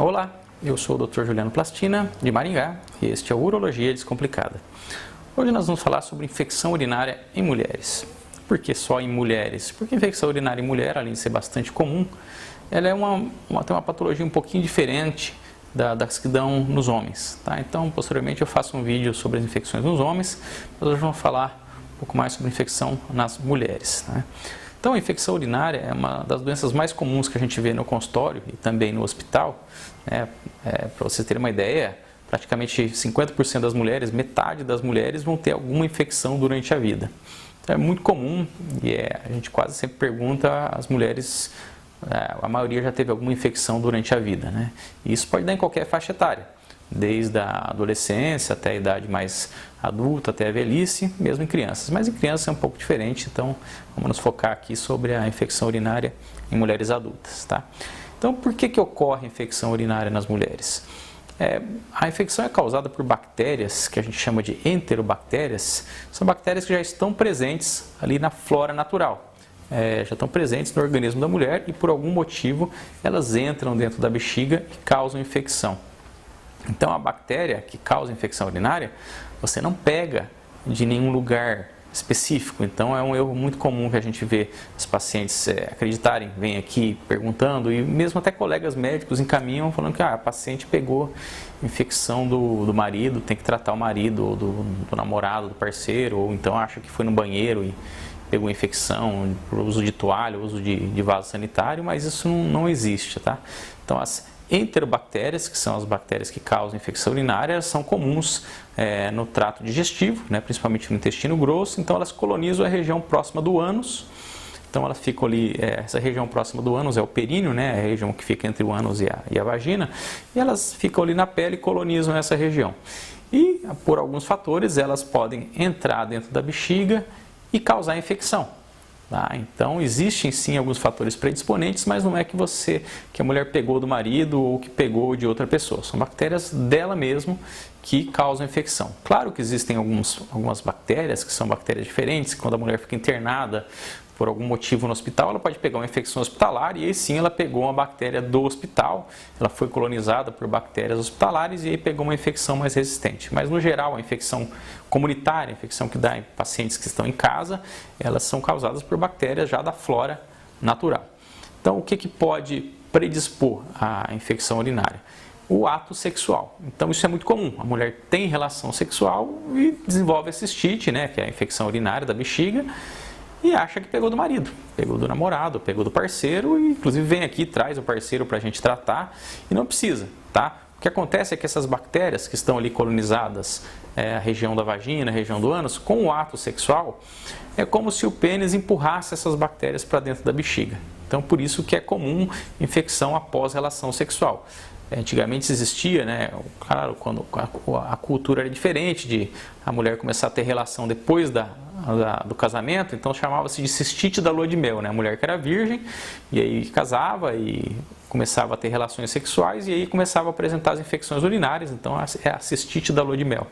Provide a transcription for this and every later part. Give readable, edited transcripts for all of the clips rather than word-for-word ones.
Olá, eu sou o Dr. Juliano Plastina, de Maringá, e este é o Urologia Descomplicada. Hoje nós vamos falar sobre infecção urinária em mulheres. Por que só em mulheres? Porque a infecção urinária em mulher, além de ser bastante comum, ela é tem uma patologia um pouquinho diferente das que dão nos homens. Tá? Então, posteriormente eu faço um vídeo sobre as infecções nos homens, mas hoje vamos falar um pouco mais sobre infecção nas mulheres. Né? Então, a infecção urinária é uma das doenças mais comuns que a gente vê no consultório e também no hospital. Né? Para vocês terem uma ideia, praticamente 50% das mulheres, metade das mulheres vão ter alguma infecção durante a vida. Então, é muito comum e a gente quase sempre pergunta às mulheres, a maioria já teve alguma infecção durante a vida. Né? E isso pode dar em qualquer faixa etária, desde a adolescência até a idade mais adulta, até a velhice, mesmo em crianças. Mas em crianças é um pouco diferente, então vamos nos focar aqui sobre a infecção urinária em mulheres adultas. Tá? Então, por que ocorre a infecção urinária nas mulheres? A infecção é causada por bactérias, que a gente chama de enterobactérias. São bactérias que já estão presentes ali na flora natural. Já estão presentes no organismo da mulher e por algum motivo elas entram dentro da bexiga e causam infecção. Então, a bactéria que causa infecção urinária, você não pega de nenhum lugar específico. Então, é um erro muito comum que a gente vê os pacientes acreditarem, vêm aqui perguntando, e mesmo até colegas médicos encaminham falando que a paciente pegou infecção do marido, tem que tratar o marido, ou do namorado, do parceiro, ou então acha que foi no banheiro e pegou infecção por uso de toalha, uso de vaso sanitário, mas isso não existe, tá? Então, as enterobactérias, que são as bactérias que causam infecção urinária, elas são comuns no trato digestivo, né, principalmente no intestino grosso. Então elas colonizam a região próxima do ânus. Então elas ficam ali, essa região próxima do ânus é o períneo, né, a região que fica entre o ânus e a vagina, e elas ficam ali na pele e colonizam essa região. E por alguns fatores elas podem entrar dentro da bexiga e causar infecção. Tá? Então, existem sim alguns fatores predisponentes, mas não é que a mulher pegou do marido ou que pegou de outra pessoa. São bactérias dela mesmo que causam infecção. Claro que existem algumas bactérias que são bactérias diferentes. Quando a mulher fica internada por algum motivo no hospital, ela pode pegar uma infecção hospitalar e aí sim ela pegou uma bactéria do hospital, ela foi colonizada por bactérias hospitalares e aí pegou uma infecção mais resistente. Mas no geral, a infecção comunitária, a infecção que dá em pacientes que estão em casa, elas são causadas por bactérias já da flora natural. Então, o que pode predispor à infecção urinária? O ato sexual. Então, isso é muito comum. A mulher tem relação sexual e desenvolve a cistite, né, que é a infecção urinária da bexiga, e acha que pegou do marido, pegou do namorado, pegou do parceiro, e inclusive vem aqui, traz o parceiro para a gente tratar, e não precisa, tá? O que acontece é que essas bactérias que estão ali colonizadas, a região da vagina, a região do ânus, com o ato sexual, é como se o pênis empurrasse essas bactérias para dentro da bexiga. Então, por isso que é comum infecção após relação sexual. Antigamente existia, né, claro, quando a cultura era diferente, de a mulher começar a ter relação depois do casamento, então chamava-se de cistite da lua de mel, né? A mulher que era virgem, e aí casava e começava a ter relações sexuais, e aí começava a apresentar as infecções urinárias, então é a cistite da lua de mel.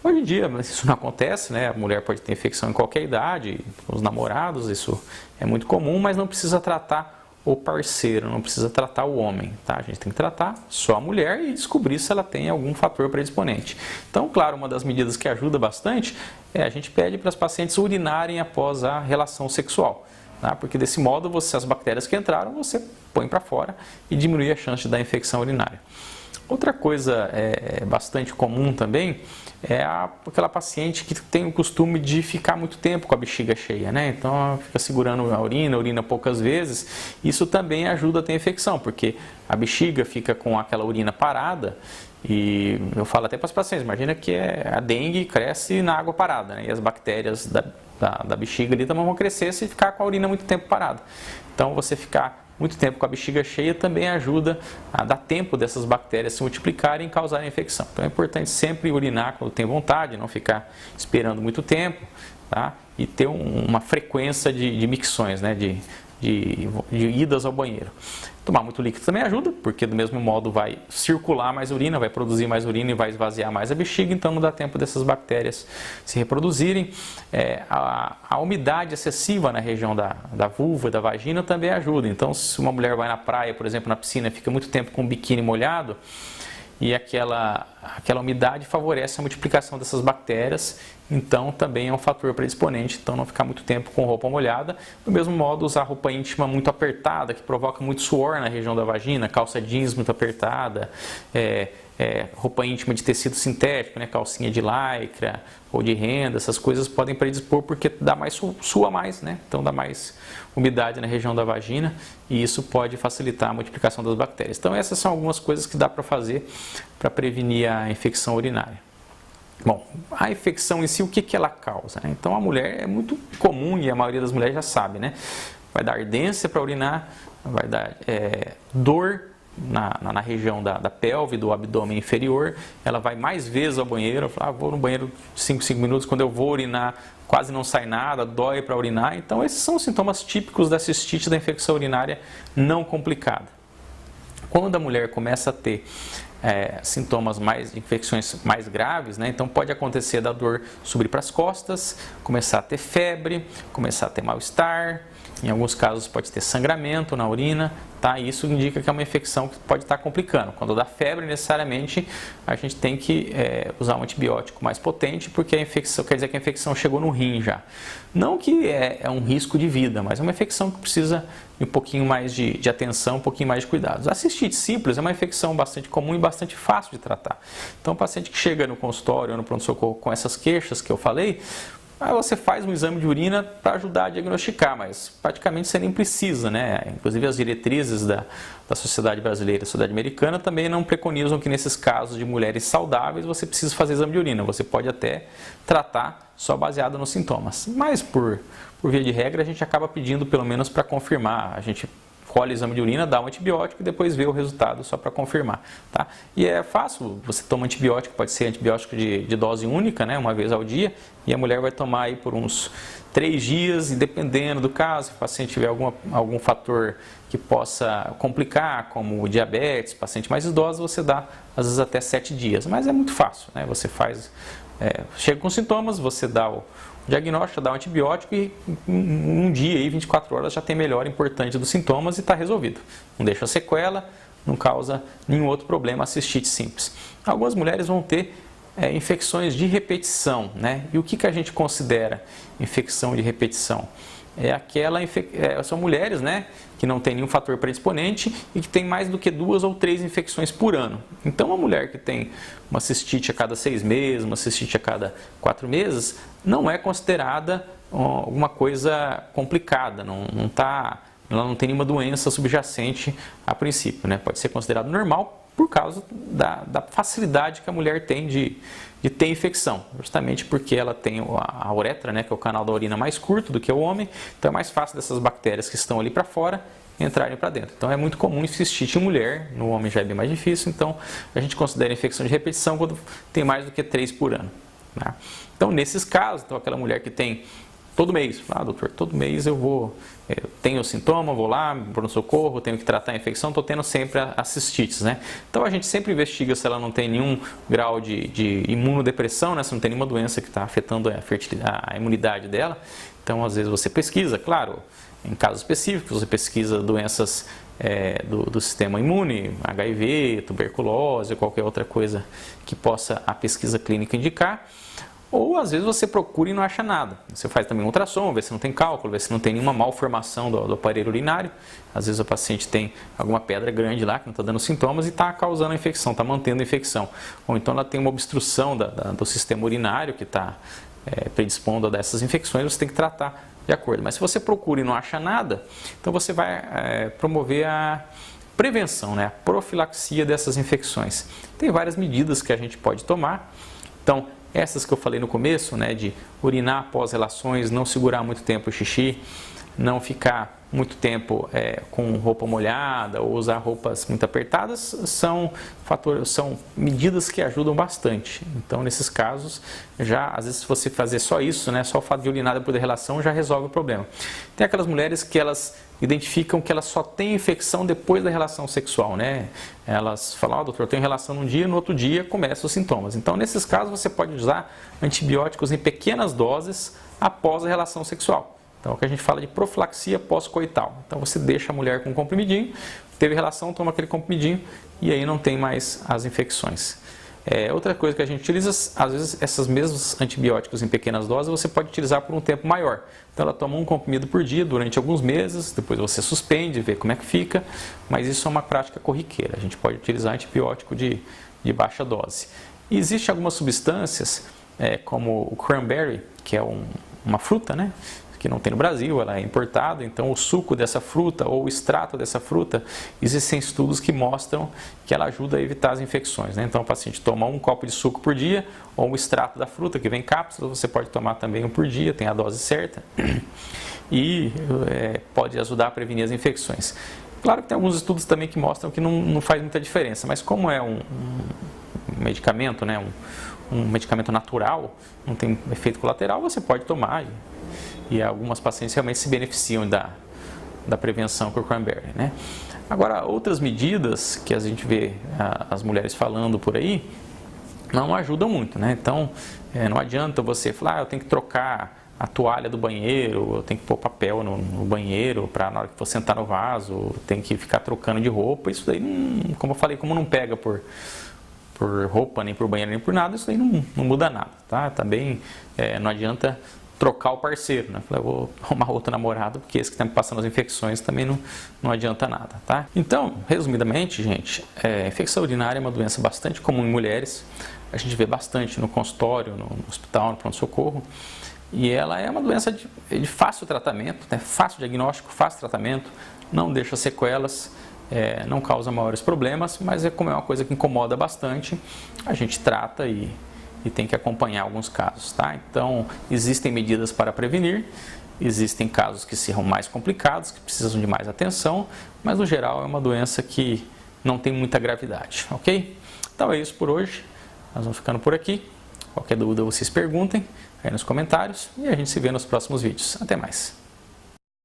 Hoje em dia, isso não acontece, né? A mulher pode ter infecção em qualquer idade, os namorados, isso é muito comum, mas não precisa tratar o parceiro, não precisa tratar o homem, tá? A gente tem que tratar só a mulher e descobrir se ela tem algum fator predisponente. Então, claro, uma das medidas que ajuda bastante a gente pede para as pacientes urinarem após a relação sexual, tá? Porque desse modo, as bactérias que entraram, você põe para fora e diminui a chance da infecção urinária. Outra coisa bastante comum também é aquela paciente que tem o costume de ficar muito tempo com a bexiga cheia, né? Então, ela fica segurando a urina poucas vezes. Isso também ajuda a ter infecção, porque a bexiga fica com aquela urina parada e eu falo até para os pacientes, imagina que a dengue cresce na água parada, né? E as bactérias da bexiga ali também vão crescer se ficar com a urina muito tempo parada. Então, você ficar muito tempo com a bexiga cheia também ajuda a dar tempo dessas bactérias se multiplicarem e causarem infecção. Então é importante sempre urinar quando tem vontade, não ficar esperando muito tempo, tá? E ter uma frequência de micções, né? de idas ao banheiro. Tomar muito líquido também ajuda, porque do mesmo modo vai circular mais urina, vai produzir mais urina e vai esvaziar mais a bexiga, então não dá tempo dessas bactérias se reproduzirem. A umidade excessiva na região da vulva e da vagina também ajuda. Então, se uma mulher vai na praia, por exemplo, na piscina, fica muito tempo com o biquíni molhado, e aquela umidade favorece a multiplicação dessas bactérias, então também é um fator predisponente, então não ficar muito tempo com roupa molhada. Do mesmo modo, usar roupa íntima muito apertada, que provoca muito suor na região da vagina, calça jeans muito apertada, roupa íntima de tecido sintético, né, calcinha de lycra ou de renda, essas coisas podem predispor porque dá mais sua mais, né? Então dá mais umidade na região da vagina e isso pode facilitar a multiplicação das bactérias. Então essas são algumas coisas que dá para fazer para prevenir a infecção urinária. Bom, a infecção em si, o que ela causa, né? Então a mulher é muito comum e a maioria das mulheres já sabe, né? Vai dar ardência para urinar, vai dar dor na região da pelve, do abdômen inferior, ela vai mais vezes ao banheiro, vou no banheiro 5 minutos, quando eu vou urinar quase não sai nada, dói para urinar. Então esses são os sintomas típicos da cistite, da infecção urinária não complicada. Quando a mulher começa a ter sintomas de infecções mais graves, né? Então pode acontecer da dor subir para as costas, começar a ter febre, começar a ter mal-estar, em alguns casos pode ter sangramento na urina, tá? Isso indica que é uma infecção que pode estar complicando. Quando dá febre, necessariamente a gente tem que usar um antibiótico mais potente, porque a infecção quer dizer que a infecção chegou no rim já. Não que é um risco de vida, mas é uma infecção que precisa de um pouquinho mais de atenção, um pouquinho mais de cuidados. A cistite simples é uma infecção bastante comum e bastante fácil de tratar. Então o paciente que chega no consultório ou no pronto-socorro com essas queixas que eu falei, aí você faz um exame de urina para ajudar a diagnosticar, mas praticamente você nem precisa, né? Inclusive as diretrizes da Sociedade Brasileira e da Sociedade Americana também não preconizam que nesses casos de mulheres saudáveis você precisa fazer exame de urina. Você pode até tratar só baseado nos sintomas, mas por via de regra a gente acaba pedindo pelo menos para confirmar. A gente colhe o exame de urina, dá um antibiótico e depois vê o resultado só para confirmar, tá? E é fácil, você toma antibiótico, pode ser antibiótico de dose única, né, uma vez ao dia, e a mulher vai tomar aí por uns 3 dias, e dependendo do caso, se o paciente tiver algum fator que possa complicar, como diabetes, paciente mais idoso, você dá às vezes até 7 dias, mas é muito fácil, né? Você faz, chega com sintomas, você dá o diagnóstico, dá um antibiótico e um dia, aí, 24 horas, já tem melhora importante dos sintomas e está resolvido. Não deixa sequela, não causa nenhum outro problema, a cistite simples. Algumas mulheres vão ter infecções de repetição, né? E o que a gente considera infecção de repetição? São mulheres, né, que não tem nenhum fator predisponente e que tem mais do que 2 ou 3 infecções por ano. Então, uma mulher que tem uma cistite a cada 6 meses, uma cistite a cada 4 meses, não é considerada alguma coisa complicada, ela não tem nenhuma doença subjacente a princípio, né? Pode ser considerado normal por causa da facilidade que a mulher tem de ter infecção, justamente porque ela tem a uretra, né, que é o canal da urina mais curto do que o homem, então é mais fácil dessas bactérias que estão ali para fora entrarem para dentro. Então é muito comum cistite em mulher, no homem já é bem mais difícil, então a gente considera infecção de repetição quando tem mais do que 3 por ano, né? Então nesses casos, aquela mulher que tem todo mês, doutor, todo mês eu tenho sintoma, vou lá, pronto-socorro, tenho que tratar a infecção, estou tendo sempre a cistites, né? Então a gente sempre investiga se ela não tem nenhum grau de imunodepressão, né? Se não tem nenhuma doença que está afetando a imunidade dela. Então às vezes você pesquisa, claro, em casos específicos, você pesquisa doenças do sistema imune, HIV, tuberculose, qualquer outra coisa que possa a pesquisa clínica indicar. Ou às vezes você procura e não acha nada. Você faz também um ultrassom, vê se não tem cálculo, vê se não tem nenhuma malformação do aparelho urinário. Às vezes o paciente tem alguma pedra grande lá que não está dando sintomas e está causando a infecção, está mantendo a infecção. Ou então ela tem uma obstrução do sistema urinário que está predispondo a dessas infecções, você tem que tratar de acordo. Mas se você procura e não acha nada, então você vai promover a prevenção, né? A profilaxia dessas infecções. Tem várias medidas que a gente pode tomar. Então, essas que eu falei no começo, né, de urinar após relações, não segurar muito tempo o xixi, não ficar muito tempo com roupa molhada ou usar roupas muito apertadas, são medidas que ajudam bastante. Então, nesses casos, às vezes, se você fazer só isso, né, só o fato de urinar depois da relação, já resolve o problema. Tem aquelas mulheres que elas identificam que elas só têm infecção depois da relação sexual, né? Elas falam, doutor, eu tenho relação num dia, no outro dia começam os sintomas. Então, nesses casos, você pode usar antibióticos em pequenas doses após a relação sexual. Então, o que a gente fala de profilaxia pós-coital. Então, você deixa a mulher com um comprimidinho, teve relação, toma aquele comprimidinho e aí não tem mais as infecções. Outra coisa que a gente utiliza, às vezes, esses mesmos antibióticos em pequenas doses, você pode utilizar por um tempo maior. Então, ela toma um comprimido por dia durante alguns meses, depois você suspende, vê como é que fica, mas isso é uma prática corriqueira. A gente pode utilizar antibiótico de baixa dose. E existem algumas substâncias, como o cranberry, que é uma fruta, né? Que não tem no Brasil, ela é importada, então o suco dessa fruta ou o extrato dessa fruta, existem estudos que mostram que ela ajuda a evitar as infecções, né? Então o paciente toma um copo de suco por dia, ou o extrato da fruta que vem em cápsulas, você pode tomar também um por dia, tem a dose certa, e pode ajudar a prevenir as infecções. Claro que tem alguns estudos também que mostram que não faz muita diferença, mas como é um medicamento, né? Um medicamento natural, não tem efeito colateral, você pode tomar e algumas pacientes realmente se beneficiam da prevenção com o cranberry, né? Agora, outras medidas que a gente vê as mulheres falando por aí, não ajudam muito, né? Então, não adianta você falar, eu tenho que trocar a toalha do banheiro, eu tenho que pôr papel no banheiro para na hora que for sentar no vaso, tem que ficar trocando de roupa. Isso daí, como eu falei, como não pega por roupa, nem por banheiro, nem por nada, isso daí não muda nada, tá? Também não adianta trocar o parceiro, né? Eu vou arrumar outro namorado, porque esse que está me passando as infecções também não adianta nada, tá? Então, resumidamente, gente, infecção urinária é uma doença bastante comum em mulheres, a gente vê bastante no consultório, no hospital, no pronto-socorro, e ela é uma doença de fácil tratamento, né? Fácil diagnóstico, fácil tratamento, não deixa sequelas, não causa maiores problemas, mas como é uma coisa que incomoda bastante, a gente trata e tem que acompanhar alguns casos, tá? Então, existem medidas para prevenir, existem casos que são mais complicados, que precisam de mais atenção, mas no geral é uma doença que não tem muita gravidade, ok? Então é isso por hoje, nós vamos ficando por aqui. Qualquer dúvida vocês perguntem aí nos comentários e a gente se vê nos próximos vídeos. Até mais!